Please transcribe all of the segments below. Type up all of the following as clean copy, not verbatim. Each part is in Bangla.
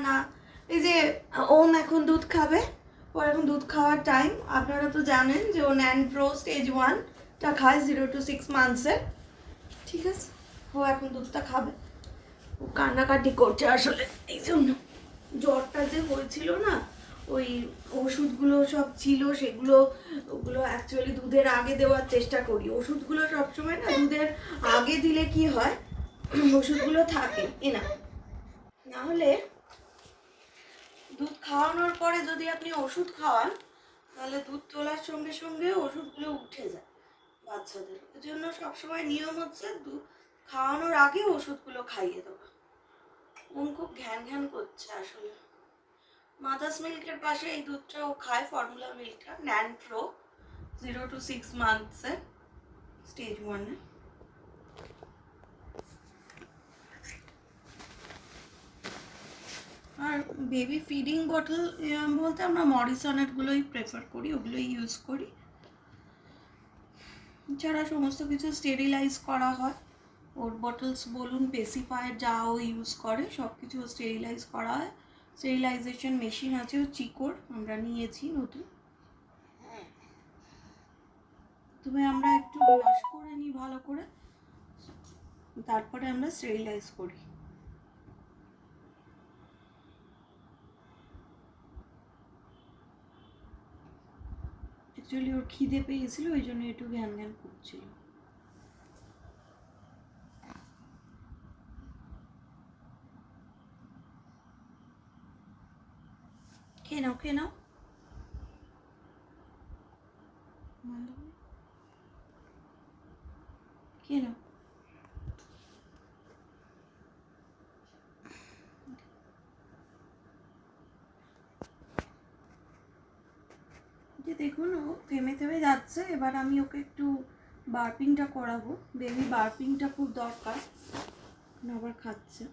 না। এই যে ওম এখন দুধ খাবে, ওর এখন দুধ খাওয়ার টাইম। আপনারা তো জানেন যে ও ন্যানপ্রো স্টেজ 1টা খায় 0 to 6 মান্থসের। ঠিক আছে, ও এখন দুধটা খাবে। ও কান্নাকাটি করছে আসলে, এই জন্য জ্বরটা যে হয়েছিল না, ওই ওষুধগুলো সব ছিল ওগুলো অ্যাকচুয়ালি দুধের আগে দেওয়ার চেষ্টা করি। ওষুধগুলো সবসময় না দুধের আগে দিলে কি হয়, ওষুধগুলো থাকে না, নাহলে দুধ খাওয়ানোর পরে যদি আপনি ওষুধ খাওয়ান তাহলে দুধ তোলার সঙ্গে সঙ্গে ওষুধগুলো উঠে যায় বাচ্চাদের। এই জন্য সবসময় নিয়ম হচ্ছে দুধ খাওয়ানোর আগে ওষুধগুলো খাইয়ে দেওয়া। খুব ঘ্যান ঘ্যান করছে আসলে। মাদার্স মিল্কের পাশে এই দুধটাও খায়, ফর্মুলা মিল্কটা, ন্যানপ্রো 0 to 6 মান্থসের স্টেজ 1-এ। আর বেবি ফিডিং বটল বলতে আমরা মরিসনেরগুলোই প্রেফার করি, ওগুলোই ইউজ করি। এছাড়া সমস্ত কিছু স্টেরিলাইজ করা হয়। ওর বটলস বলুন, পেসিফায়ার যা ও ইউজ করে সব কিছু স্টেরিলাইজ করা হয়। স্টেরিলাইজেশন মেশিন আছে ও চিকোর, আমরা নিয়েছি নতুন। তবে আমরা একটু ওয়াশ করে নিই ভালো করে, তারপরে আমরা স্টেরিলাইজ করি। অ্যাকচুয়ালি ওর খিদে পেয়েছিল, ওই জন্য একটু ঘ্যান ঘ্যান করছিল। খেয়ে নাও, খেয়ে নাও। খেয়ে নাও। যে দেখুন ও থেমে থেমে যাচ্ছে, এবার আমি ওকে একটু বার্পিংটা করাবো। বেবি বার্পিংটা খুব দরকার, আবার খাচ্ছে।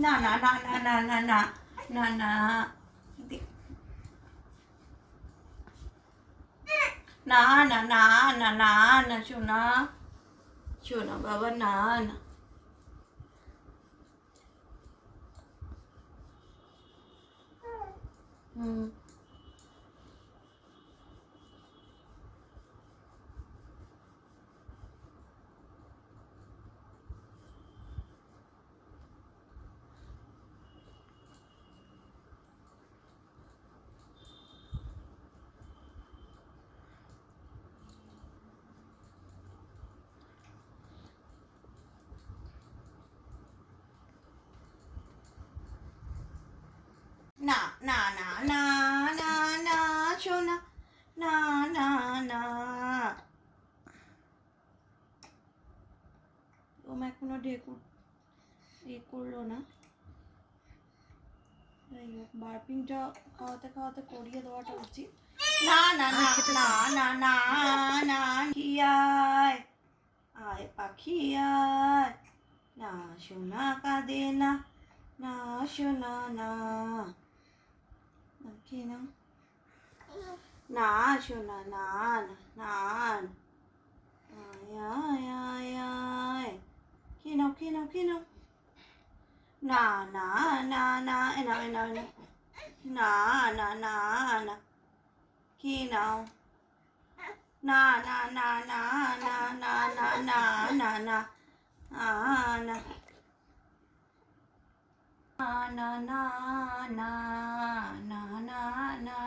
না না না না না না না না না না না না না না না শোনা, শোনা বাবা, না না। না না না না না না শোনা, না না না। ওম এখনো করলো না। যাই হোক, বার্পিংটা খাওয়াতে খাওয়াতে করিয়ে দেওয়াটা উচিত। না না না না না না না, আয় আয় পাখি আয়, না শোনা কাঁদে না, না শোনা না। খেয়ে নাও না শোনা, না না না, আয় আয় আয়, খেয়ে নাও, খেয়ে নাও, খেয়ে নাও। না না না না, এনাও এনাও এনাও, না না না না, খেয়ে নাও। না না না না না না না না না না না না না না না না না না।